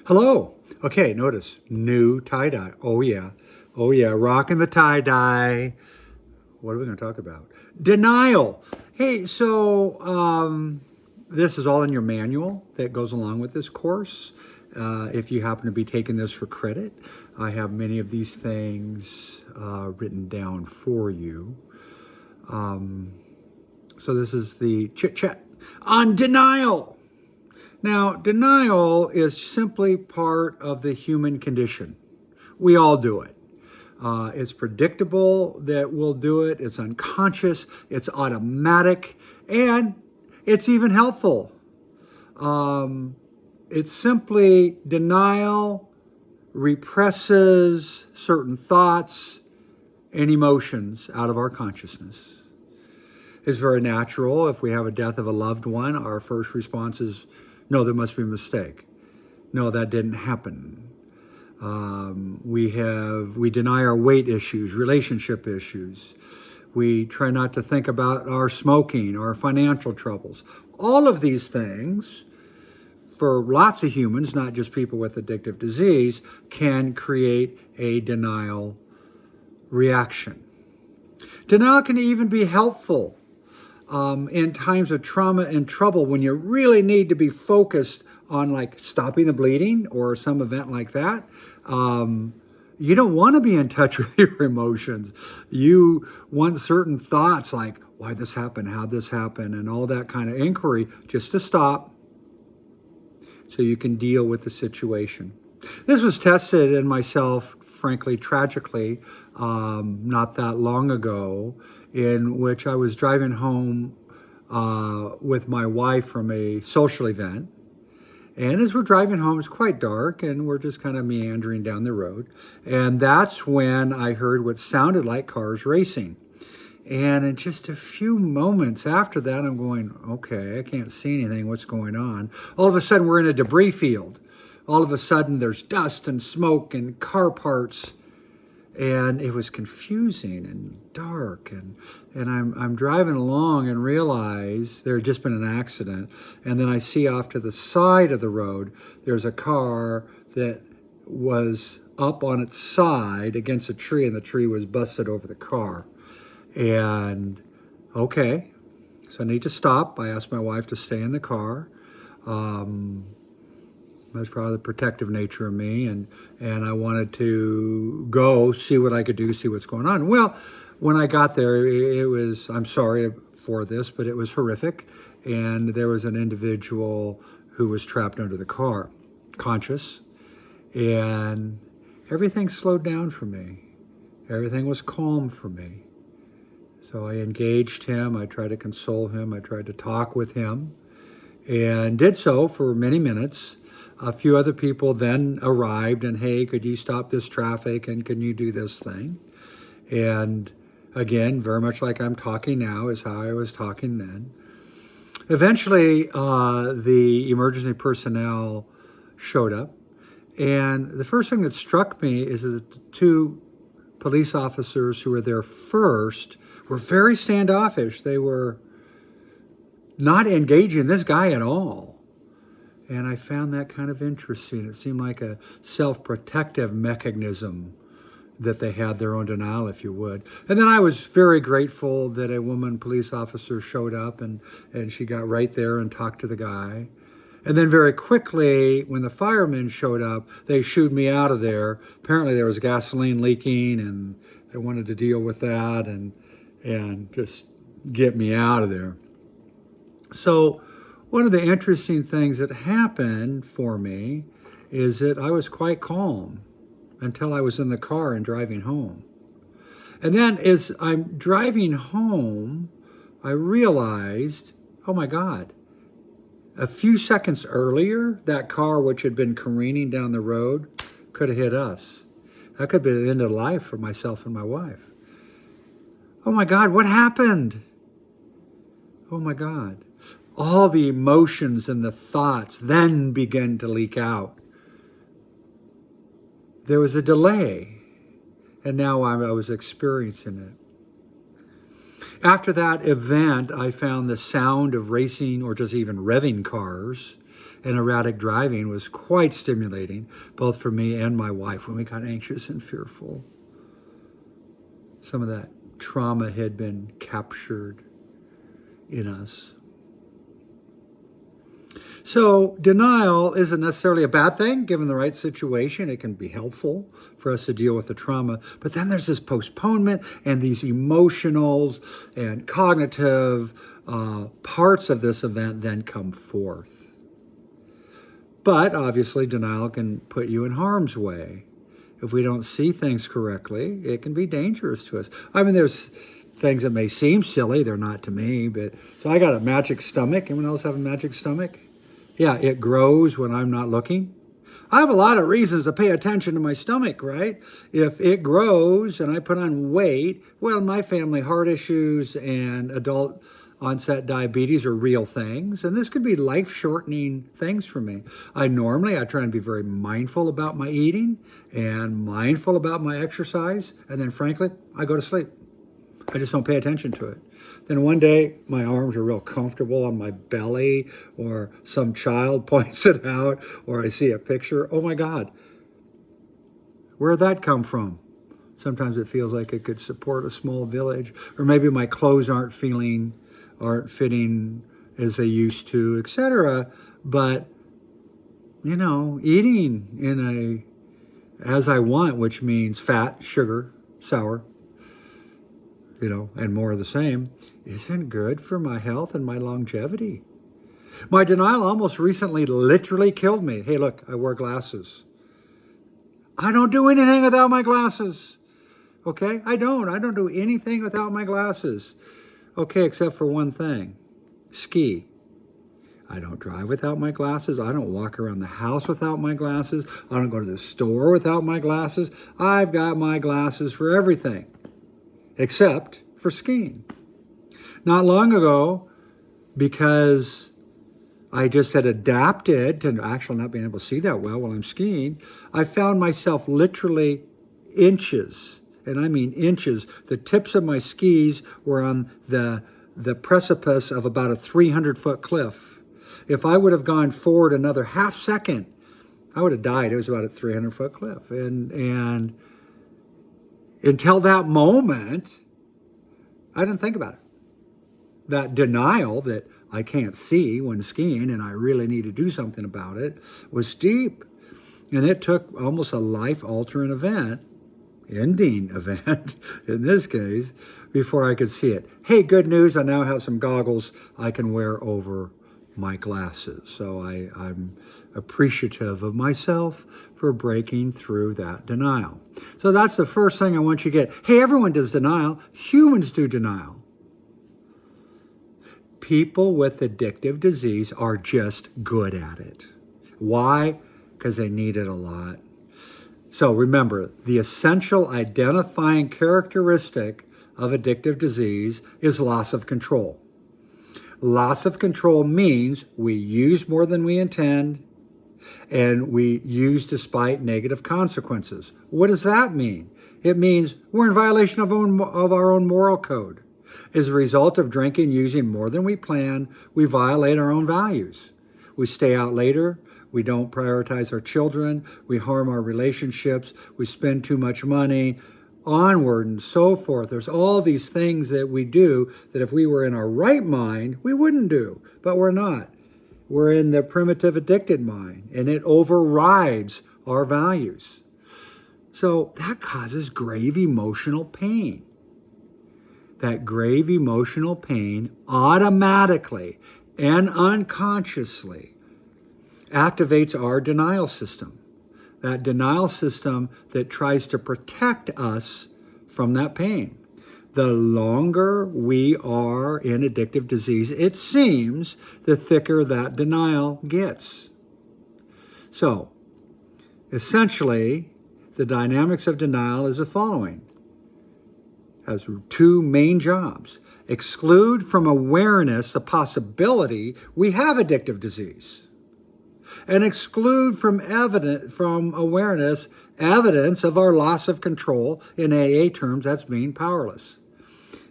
Hello. Okay, notice new tie-dye. Oh yeah. Oh yeah, rocking the tie-dye. What are we going to talk about? Denial. Hey, this is all in your manual that goes along with this course. If you happen to be taking this for credit, I have many of these things written down for you. So this is the chit-chat on denial. Now, denial is simply part of the human condition. We all do it. It's predictable that we'll do it. It's unconscious. It's automatic. And it's even helpful. It's simply denial represses certain thoughts and emotions out of our consciousness. It's very natural. If we have a death of a loved one, our first response is, no, there must be a mistake. No, that didn't happen. We deny our weight issues, relationship issues. We try not to think about our smoking, our financial troubles. All of these things, for lots of humans, not just people with addictive disease, can create a denial reaction. Denial can even be helpful in times of trauma and trouble when you really need to be focused on like stopping the bleeding or some event like that. You don't want to be in touch with your emotions. You want certain thoughts like why this happened, how this happened, and all that kind of inquiry just to stop so you can deal with the situation. This was tested in myself, frankly, tragically, not that long ago, in which I was driving home with my wife from a social event. And as we're driving home, it's quite dark, and we're just kind of meandering down the road. And that's when I heard what sounded like cars racing. And in just a few moments after that, I'm going, okay, I can't see anything. What's going on? All of a sudden, we're in a debris field. All of a sudden, there's dust and smoke and car parts. And it was confusing and dark. And I'm driving along and realize there had just been an accident. And then I see off to the side of the road, there's a car that was up on its side against a tree, and the tree was busted over the car. And okay, so I need to stop. I asked my wife to stay in the car. That's probably the protective nature of me, and I wanted to go see what I could do, see what's going on. Well, when I got there, it was, I'm sorry for this, but it was horrific, and there was an individual who was trapped under the car, conscious, and everything slowed down for me. Everything was calm for me. So I engaged him, I tried to console him, I tried to talk with him, and did so for many minutes. A few other people then arrived and, hey, could you stop this traffic and can you do this thing? And again, very much like I'm talking now is how I was talking then. Eventually, the emergency personnel showed up. And the first thing that struck me is that the two police officers who were there first were very standoffish. They were not engaging this guy at all. And I found that kind of interesting. It seemed like a self-protective mechanism that they had, their own denial, if you would. And then I was very grateful that a woman police officer showed up and she got right there and talked to the guy. And then very quickly, when the firemen showed up, they shooed me out of there. Apparently there was gasoline leaking and they wanted to deal with that and just get me out of there. So one of the interesting things that happened for me is that I was quite calm until I was in the car and driving home. And then as I'm driving home, I realized, oh my God, a few seconds earlier, that car which had been careening down the road could have hit us. That could be the end of life for myself and my wife. Oh my God, what happened? Oh my God. All the emotions and the thoughts then began to leak out. There was a delay, and now I was experiencing it. After that event, I found the sound of racing or just even revving cars and erratic driving was quite stimulating, both for me and my wife when we got anxious and fearful. Some of that trauma had been captured in us. So denial isn't necessarily a bad thing. Given the right situation, it can be helpful for us to deal with the trauma. But then there's this postponement and these emotional and cognitive parts of this event then come forth. But obviously, denial can put you in harm's way. If we don't see things correctly, it can be dangerous to us. I mean, there's things that may seem silly. They're not to me. But so I got a magic stomach. Anyone else have a magic stomach? Yeah, it grows when I'm not looking. I have a lot of reasons to pay attention to my stomach, right? If it grows and I put on weight, well, in my family, heart issues and adult onset diabetes are real things. And this could be life-shortening things for me. I try and be very mindful about my eating and mindful about my exercise. And then frankly, I go to sleep. I just don't pay attention to it. Then one day, my arms are real comfortable on my belly, or some child points it out, or I see a picture. Oh my God, where'd that come from? Sometimes it feels like it could support a small village, or maybe my clothes aren't fitting as they used to, etc. But, eating as I want, which means fat, sugar, sour, and more of the same, isn't good for my health and my longevity. My denial almost recently literally killed me. Hey, look, I wear glasses. I don't do anything without my glasses. Okay? I don't do anything without my glasses. Okay, except for one thing. Ski. I don't drive without my glasses. I don't walk around the house without my glasses. I don't go to the store without my glasses. I've got my glasses for everything, except for skiing. Not long ago, because I just had adapted to actually not being able to see that well while I'm skiing, I found myself literally inches, and I mean inches, the tips of my skis were on the precipice of about a 300-foot cliff. If I would have gone forward another half second, I would have died. It was about a 300-foot cliff. And until that moment, I didn't think about it. That denial that I can't see when skiing and I really need to do something about it was deep. And it took almost a life-altering ending event in this case, before I could see it. Hey, good news, I now have some goggles I can wear over my glasses. So I'm appreciative of myself for breaking through that denial. So that's the first thing I want you to get. Hey, everyone does denial. Humans do denial. People with addictive disease are just good at it. Why? Because they need it a lot. So remember, the essential identifying characteristic of addictive disease is loss of control. Loss of control means we use more than we intend, and we use despite negative consequences. What does that mean? It means we're in violation of our own moral code. As a result of drinking, using more than we plan, we violate our own values. We stay out later. We don't prioritize our children. We harm our relationships. We spend too much money. Onward and so forth. There's all these things that we do that if we were in our right mind, we wouldn't do, but we're not. We're in the primitive addicted mind, and it overrides our values. So that causes grave emotional pain. That grave emotional pain automatically and unconsciously activates our denial system. That denial system that tries to protect us from that pain. The longer we are in addictive disease, it seems, the thicker that denial gets. So, essentially, the dynamics of denial is the following. It has two main jobs. Exclude from awareness the possibility we have addictive disease, and exclude from awareness evidence of our loss of control. In AA terms, that's being powerless.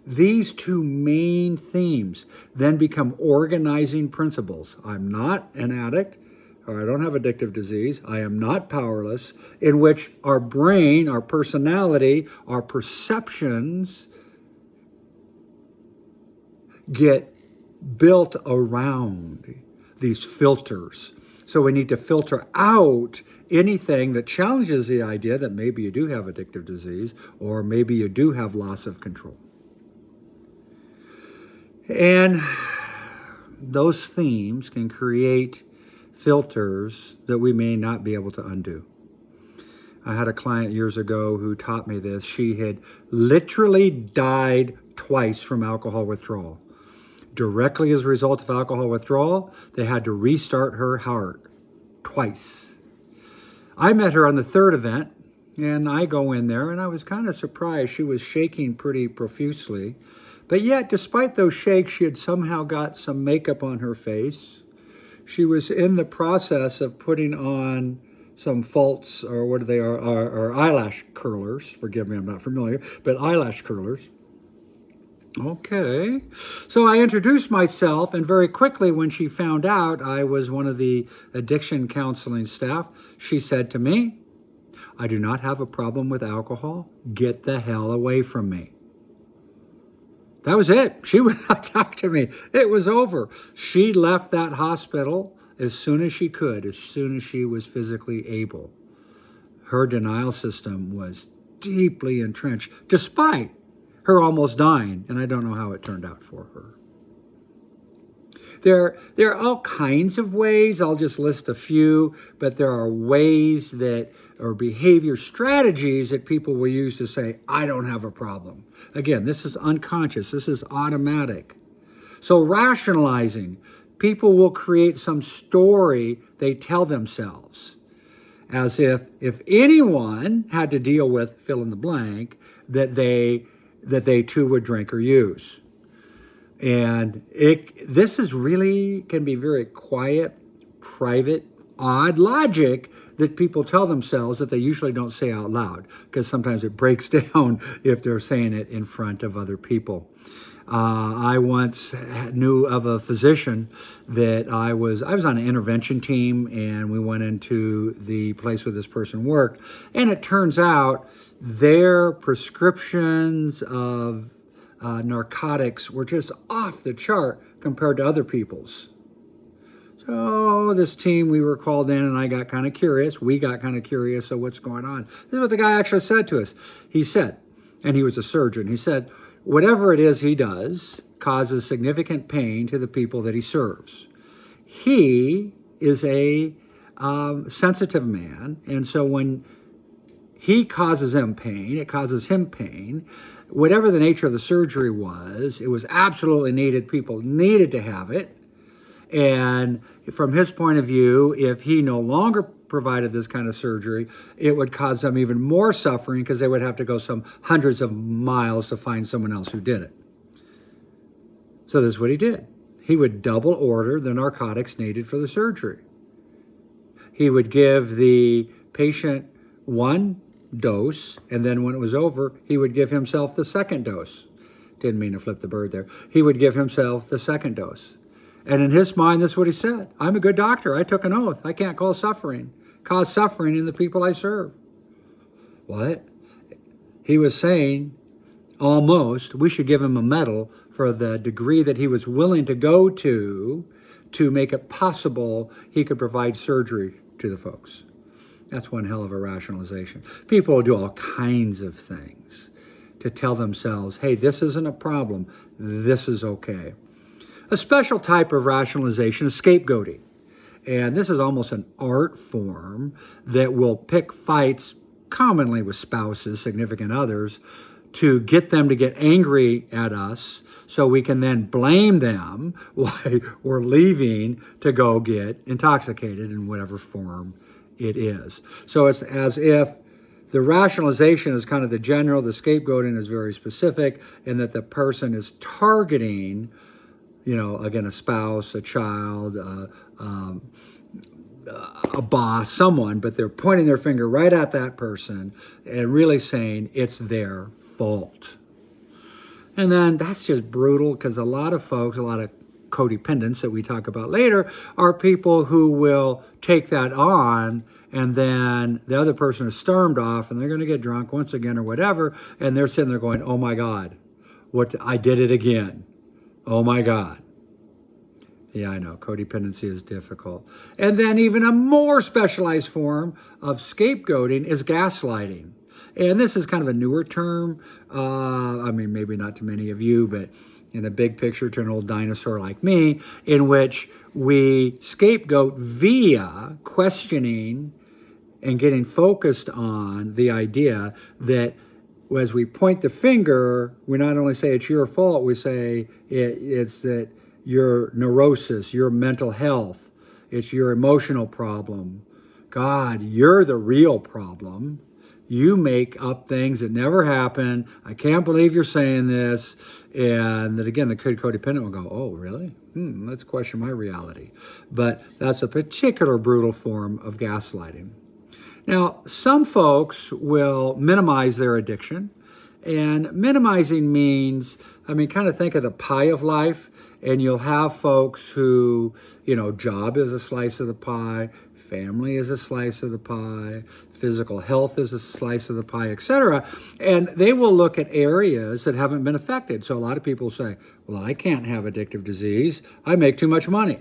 These two main themes then become organizing principles. I'm not an addict, or I don't have addictive disease. I am not powerless, in which our brain, our personality, our perceptions get built around these filters. So we need to filter out anything that challenges the idea that maybe you do have addictive disease or maybe you do have loss of control. And those themes can create filters that we may not be able to undo. I had a client years ago who taught me this. She had literally died twice from alcohol withdrawal. Directly as a result of alcohol withdrawal, they had to restart her heart twice. I met her on the third event, and I go in there, and I was kind of surprised. She was shaking pretty profusely. But yet, despite those shakes, she had somehow got some makeup on her face. She was in the process of putting on some false, or what they are eyelash curlers. Forgive me, I'm not familiar, but eyelash curlers. Okay. So I introduced myself, and very quickly when she found out I was one of the addiction counseling staff, she said to me, "I do not have a problem with alcohol. Get the hell away from me." That was it. She would not talk to me. It was over. She left that hospital as soon as she could, as soon as she was physically able. Her denial system was deeply entrenched, despite her almost dying, and I don't know how it turned out for her. There are all kinds of ways. I'll just list a few, but there are ways that, or behavior strategies that people will use to say, I don't have a problem. Again, this is unconscious. This is automatic. So rationalizing, people will create some story they tell themselves, as if anyone had to deal with fill in the blank, that they too would drink or use. And this is really can be very quiet, private, odd logic that people tell themselves that they usually don't say out loud, because sometimes it breaks down if they're saying it in front of other people. I once knew of a physician that I was on an intervention team, and we went into the place where this person worked, and it turns out their prescriptions of narcotics were just off the chart compared to other people's. So this team, we were called in, and I got kind of curious. We got kind of curious of what's going on. This is what the guy actually said to us. He said, and he was a surgeon, he said, whatever it is he does causes significant pain to the people that he serves. He is a sensitive man, and so when he causes them pain, it causes him pain. Whatever the nature of the surgery was, it was absolutely needed. People needed to have it. And from his point of view, if he no longer provided this kind of surgery, it would cause them even more suffering because they would have to go some hundreds of miles to find someone else who did it. So this is what he did. He would double order the narcotics needed for the surgery. He would give the patient one dose, and then when it was over, he would give himself the second dose. Didn't mean to flip the bird there. He would give himself the second dose. And in his mind, that's what he said. I'm a good doctor. I took an oath. I can't cause suffering in the people I serve. What? He was saying, almost, we should give him a medal for the degree that he was willing to go to make it possible he could provide surgery to the folks. That's one hell of a rationalization. People will do all kinds of things to tell themselves, hey, this isn't a problem. This is okay. A special type of rationalization is scapegoating. And this is almost an art form that will pick fights, commonly with spouses, significant others, to get them to get angry at us so we can then blame them while we're leaving to go get intoxicated in whatever form it is. So it's as if the rationalization is kind of the general, the scapegoating is very specific, and that the person is targeting, again, a spouse, a child, a boss, someone, but they're pointing their finger right at that person and really saying it's their fault. And then that's just brutal because a lot of folks, a lot of codependents that we talk about later, are people who will take that on, and then the other person is stormed off and they're going to get drunk once again or whatever. And they're sitting there going, oh my God, I did it again. Oh my God. Yeah, I know. Codependency is difficult. And then even a more specialized form of scapegoating is gaslighting. And this is kind of a newer term. I mean, maybe not to many of you, but in the big picture to an old dinosaur like me, in which we scapegoat via questioning and getting focused on the idea that as we point the finger, we not only say it's your fault, we say it's that your neurosis, your mental health, it's your emotional problem. God, you're the real problem. You make up things that never happen. I can't believe you're saying this. And that again, the codependent will go, oh, really? Let's question my reality. But that's a particular brutal form of gaslighting. Now, some folks will minimize their addiction. And minimizing means, I mean, kind of think of the pie of life. And you'll have folks who, job is a slice of the pie, family is a slice of the pie, physical health is a slice of the pie, etc. And they will look at areas that haven't been affected. So a lot of people say, well, I can't have addictive disease. I make too much money.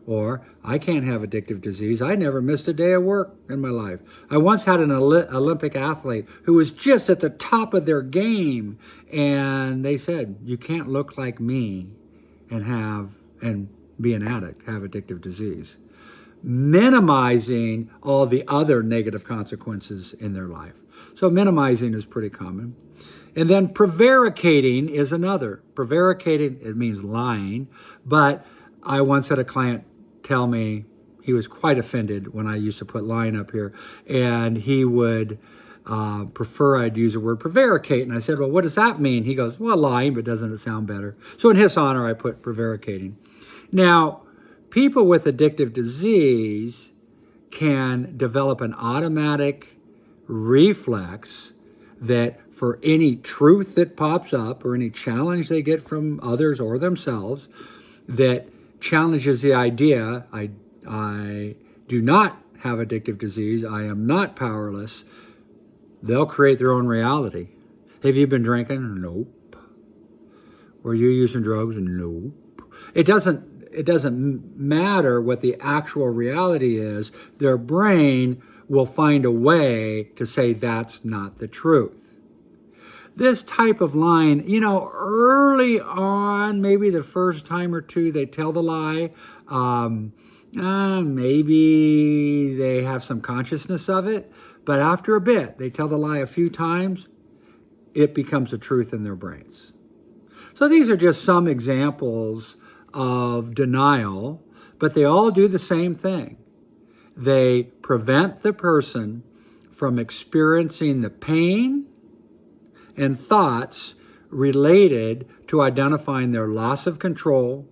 Or I can't have addictive disease. I never missed a day of work in my life. I once had an Olympic athlete who was just at the top of their game. And they said, you can't look like me and be an addict, have addictive disease. Minimizing all the other negative consequences in their life. So minimizing is pretty common. And then prevaricating is another. Prevaricating, it means lying. But I once had a client tell me he was quite offended when I used to put lying up here. And he would prefer I'd use the word prevaricate. And I said, well, what does that mean? He goes, well, lying, but doesn't it sound better? So in his honor, I put prevaricating. Now, people with addictive disease can develop an automatic reflex that for any truth that pops up or any challenge they get from others or themselves that challenges the idea, I do not have addictive disease, I am not powerless, they'll create their own reality. Have you been drinking? Nope. Were you using drugs? Nope. It doesn't matter what the actual reality is. Their brain will find a way to say that's not the truth. This type of lying, early on, maybe the first time or two they tell the lie, maybe they have some consciousness of it, but after a bit, they tell the lie a few times, it becomes the truth in their brains. So these are just some examples of denial, but they all do the same thing. They prevent the person from experiencing the pain and thoughts related to identifying their loss of control,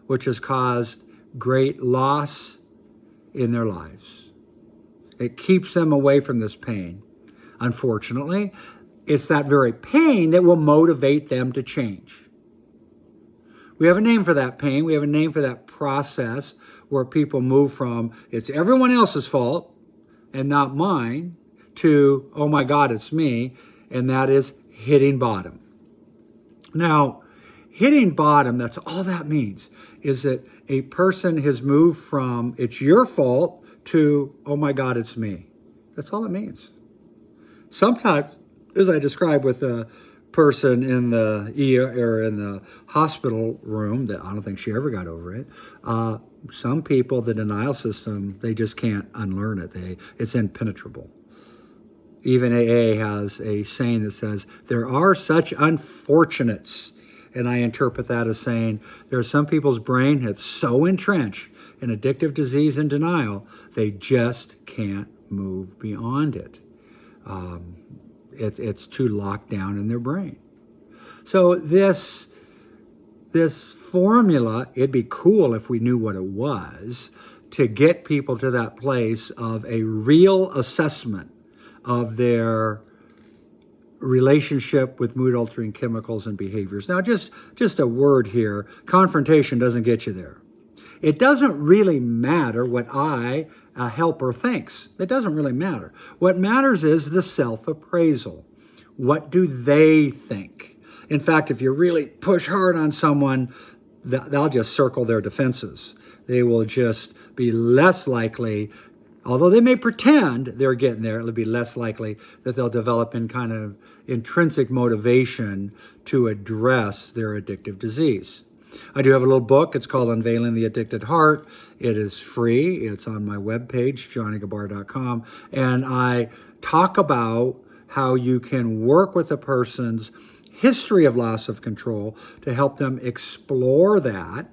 which has caused great loss in their lives. It keeps them away from this pain. Unfortunately, it's that very pain that will motivate them to change. We have a name for that pain. We have a name for that process where people move from it's everyone else's fault and not mine to, oh my God, it's me. And that is hitting bottom. Now, hitting bottom, that's all that means, is that a person has moved from it's your fault to, oh my God, it's me. That's all it means. Sometimes, as I described with a person in the ER or in the hospital room, that I don't think she ever got over it. Some people, the denial system, they just can't unlearn it. It's impenetrable. Even AA has a saying that says, there are such unfortunates. And I interpret that as saying there are some people's brain that's so entrenched in addictive disease and denial, they just can't move beyond it. It's too locked down in their brain. So this formula, it'd be cool if we knew what it was, to get people to that place of a real assessment of their relationship with mood altering chemicals and behaviors. Now, just a word here, confrontation doesn't get you there. It doesn't really matter what I, a helper, thinks. It doesn't really matter. What matters is the self-appraisal. What do they think? In fact, if you really push hard on someone, they'll just circle their defenses. They will just be less likely, although they may pretend they're getting there, it'll be less likely that they'll develop in kind of intrinsic motivation to address their addictive disease. I do have a little book. It's called Unveiling the Addicted Heart. It is free. It's on my webpage, johnnygabar.com. And I talk about how you can work with a person's history of loss of control to help them explore that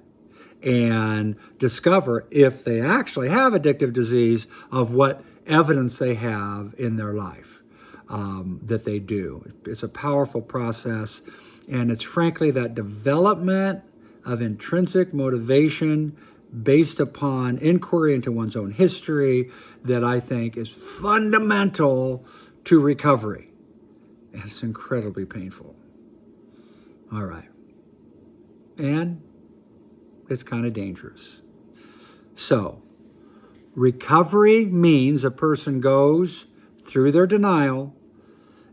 and discover if they actually have addictive disease, of what evidence they have in their life that they do. It's a powerful process, and it's frankly that development of intrinsic motivation based upon inquiry into one's own history that I think is fundamental to recovery. And it's incredibly painful. All right. And it's kind of dangerous. So, recovery means a person goes through their denial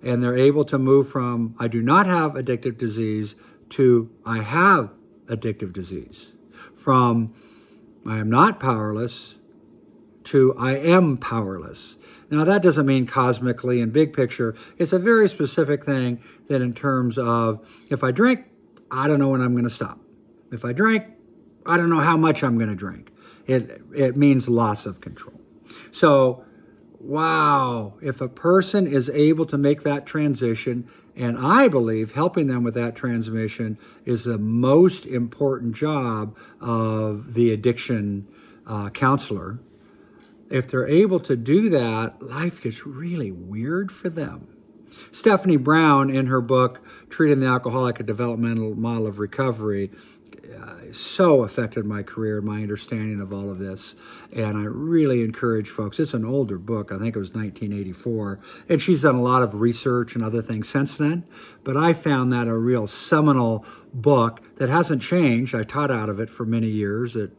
and they're able to move from I do not have addictive disease to I have addictive disease. From I am not powerless to I am powerless. Now, that doesn't mean cosmically and big picture. It's a very specific thing that in terms of if I drink, I don't know when I'm going to stop. If I drink, I don't know how much I'm going to drink. It means loss of control. So, wow, if a person is able to make that transition, and I believe helping them with that transmission is the most important job of the addiction counselor. If they're able to do that, life gets really weird for them. Stephanie Brown, in her book, Treating the Alcoholic, a Developmental Model of Recovery, so affected my career, my understanding of all of this. And I really encourage folks. It's an older book. I think it was 1984. And she's done a lot of research and other things since then. But I found that a real seminal book that hasn't changed. I taught out of it for many years at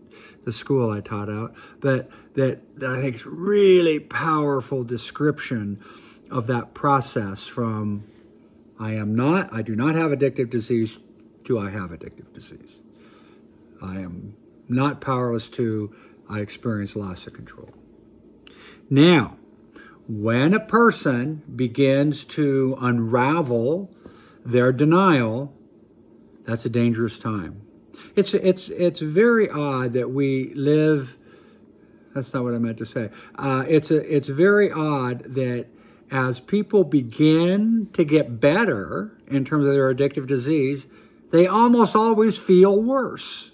the school I taught out. But that I think is really powerful description of that process from I do not have addictive disease to I have addictive disease. I am not powerless to, I experience loss of control. Now, when a person begins to unravel their denial, that's a dangerous time. It's very odd that we live, that's not what I meant to say. It's very odd that as people begin to get better in terms of their addictive disease, they almost always feel worse.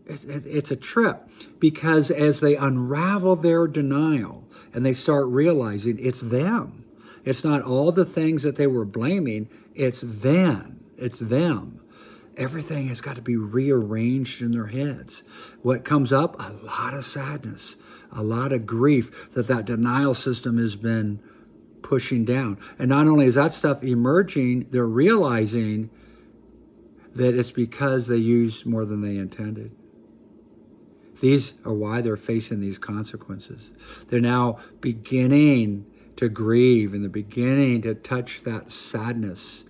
It's a trip, because as they unravel their denial and they start realizing it's them, it's not all the things that they were blaming, it's them. Everything has got to be rearranged in their heads. What comes up? A lot of sadness, a lot of grief that denial system has been pushing down. And not only is that stuff emerging, they're realizing that it's because they used more than they intended. These are why they're facing these consequences. They're now beginning to grieve and they're beginning to touch that sadness.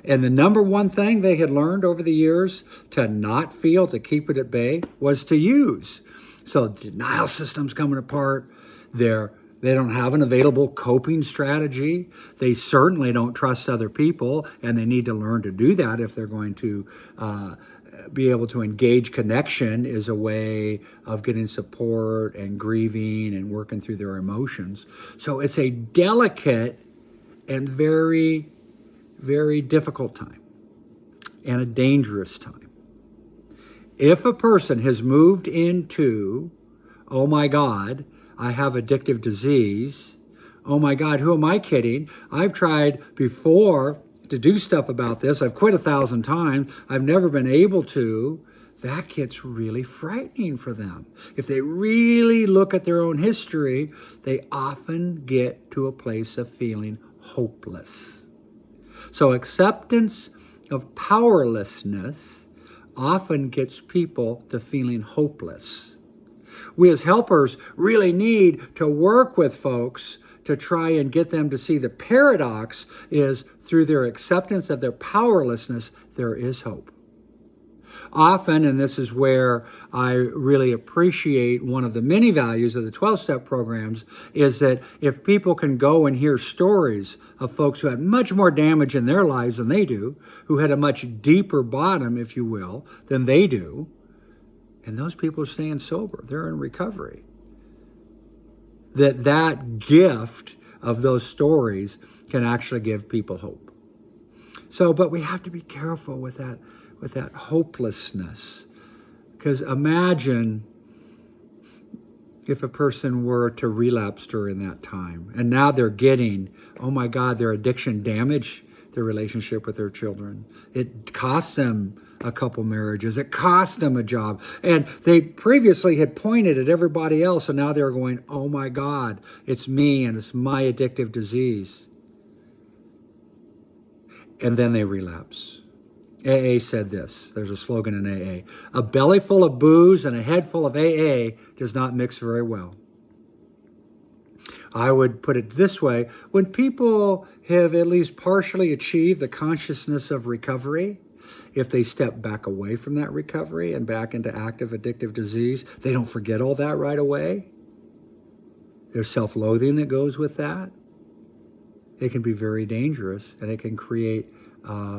And the number one thing they had learned over the years to not feel, to keep it at bay, was to use. So denial system's coming apart. They don't have an available coping strategy. They certainly don't trust other people, and they need to learn to do that if they're going to be able to engage connection as a way of getting support and grieving and working through their emotions. So it's a delicate and very, very difficult time and a dangerous time. If a person has moved into, oh my God, I have addictive disease. Oh my God, who am I kidding? I've tried before to do stuff about this. I've quit 1,000 times. I've never been able to. That gets really frightening for them. If they really look at their own history, they often get to a place of feeling hopeless. So acceptance of powerlessness often gets people to feeling hopeless. We as helpers really need to work with folks to try and get them to see the paradox is through their acceptance of their powerlessness, there is hope. Often, and this is where I really appreciate one of the many values of the 12-step programs, is that if people can go and hear stories of folks who had much more damage in their lives than they do, who had a much deeper bottom, if you will, than they do, and those people are staying sober, they're in recovery, that gift of those stories can actually give people hope. So, but we have to be careful with that hopelessness. Because imagine if a person were to relapse during that time, and now they're getting, oh my God, their addiction damaged their relationship with their children. It costs them a couple marriages. It cost them a job. And they previously had pointed at everybody else, and now they're going, oh my God, it's me and it's my addictive disease. And then they relapse. AA said this. There's a slogan in AA. A belly full of booze and a head full of AA does not mix very well. I would put it this way. When people have at least partially achieved the consciousness of recovery, if they step back away from that recovery and back into active addictive disease, they don't forget all that right away. There's self-loathing that goes with that. It can be very dangerous, and it can create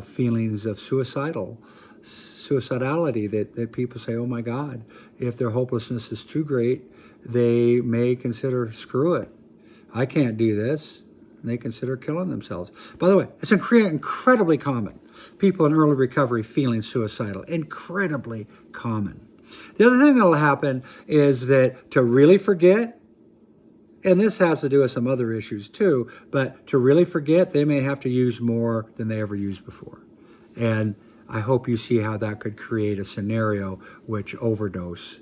feelings of suicidality that people say, oh my God, if their hopelessness is too great, they may consider, screw it, I can't do this. And they consider killing themselves. By the way, it's incredibly common. People in early recovery feeling suicidal, incredibly common. The other thing that will happen is that to really forget, and this has to do with some other issues too, but to really forget, they may have to use more than they ever used before. And I hope you see how that could create a scenario which overdose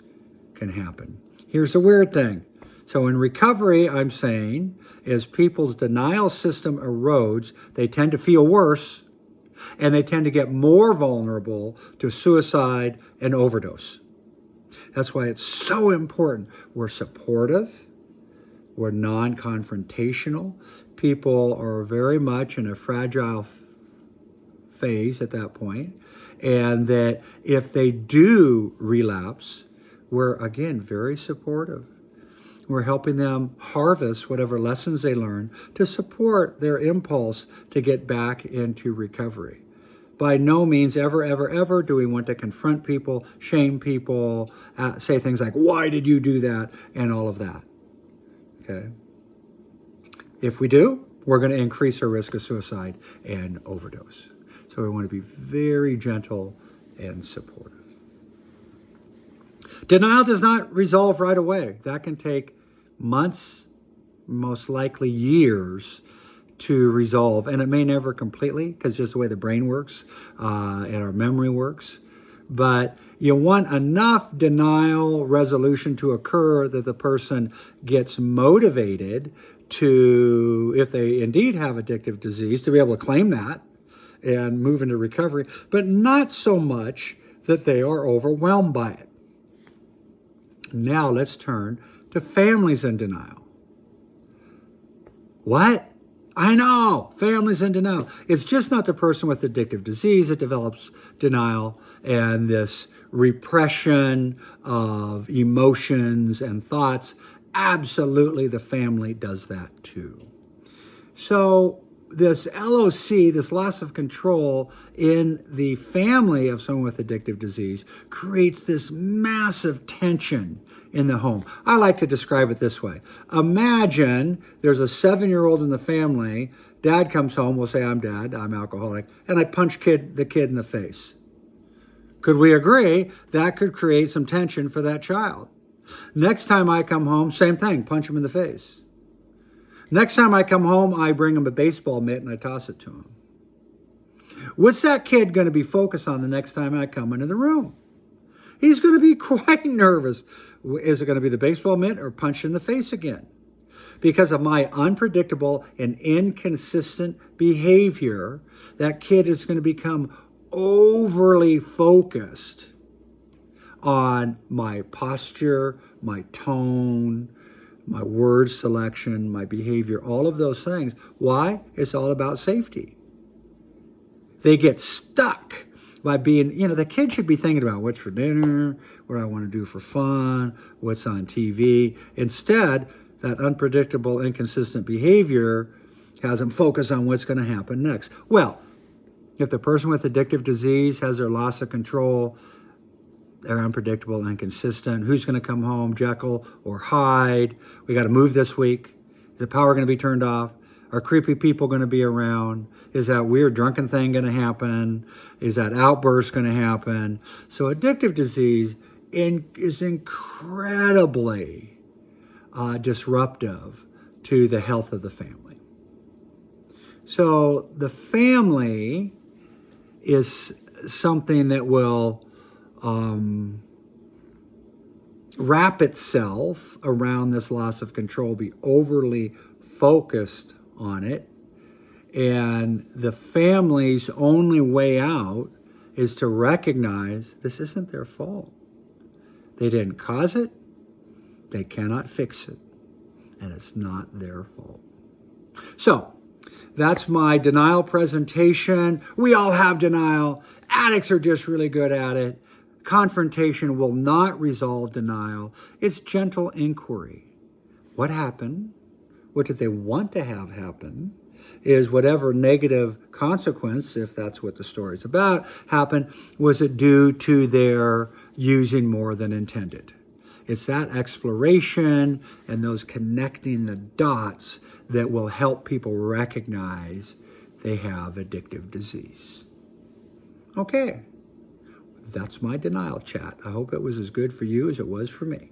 can happen. Here's the weird thing. So in recovery, I'm saying, as people's denial system erodes, they tend to feel worse, and they tend to get more vulnerable to suicide and overdose. That's why it's so important. We're supportive. We're non-confrontational. People are very much in a fragile phase at that point. And that if they do relapse, we're, again, very supportive. We're helping them harvest whatever lessons they learn to support their impulse to get back into recovery. By no means ever do we want to confront people, shame people, say things like, why did you do that, and all of that. Okay? If we do, we're going to increase our risk of suicide and overdose. So we want to be very gentle and supportive. Denial does not resolve right away. That can take months, most likely years, to resolve. And it may never completely, because just the way the brain works and our memory works. But you want enough denial resolution to occur that the person gets motivated to, if they indeed have addictive disease, to be able to claim that and move into recovery, but not so much that they are overwhelmed by it. Now let's turn to families in denial. What? I know, families in denial. It's just not the person with addictive disease that develops denial and this repression of emotions and thoughts. Absolutely, the family does that too. So this LOC, this loss of control in the family of someone with addictive disease, creates this massive tension in the home. I like to describe it this way. Imagine there's a 7-year-old in the family. Dad comes home. We'll say, I'm dad. I'm alcoholic. And I punch the kid in the face. Could we agree that could create some tension for that child? Next time I come home, same thing. Punch him in the face. Next time I come home, I bring him a baseball mitt and I toss it to him. What's that kid going to be focused on the next time I come into the room? He's going to be quite nervous. Is it going to be the baseball mitt or punch in the face again? because of my unpredictable and inconsistent behavior, that kid is going to become overly focused on my posture, my tone, my word selection, my behavior, all of those things. Why? It's all about safety. They get stuck by being, the kid should be thinking about what's for dinner, what I want to do for fun, what's on TV. Instead, that unpredictable, inconsistent behavior has them focus on what's going to happen next. Well, if the person with addictive disease has their loss of control, they're unpredictable and inconsistent. Who's going to come home, Jekyll or Hyde? We got to move this week. Is the power going to be turned off? Are creepy people going to be around? Is that weird drunken thing going to happen? Is that outburst going to happen? So addictive disease is incredibly disruptive to the health of the family. So the family is something that will wrap itself around this loss of control, be overly focused on it. And the family's only way out is to recognize this isn't their fault. They didn't cause it. They cannot fix it. And it's not their fault. So that's my denial presentation. We all have denial. Addicts are just really good at it. Confrontation will not resolve denial. It's gentle inquiry. What happened? What did they want to have happen? Is whatever negative consequence, if that's what the story's about, happened, was it due to their using more than intended? It's that exploration and those connecting the dots that will help people recognize they have addictive disease. Okay, that's my denial chat. I hope it was as good for you as it was for me.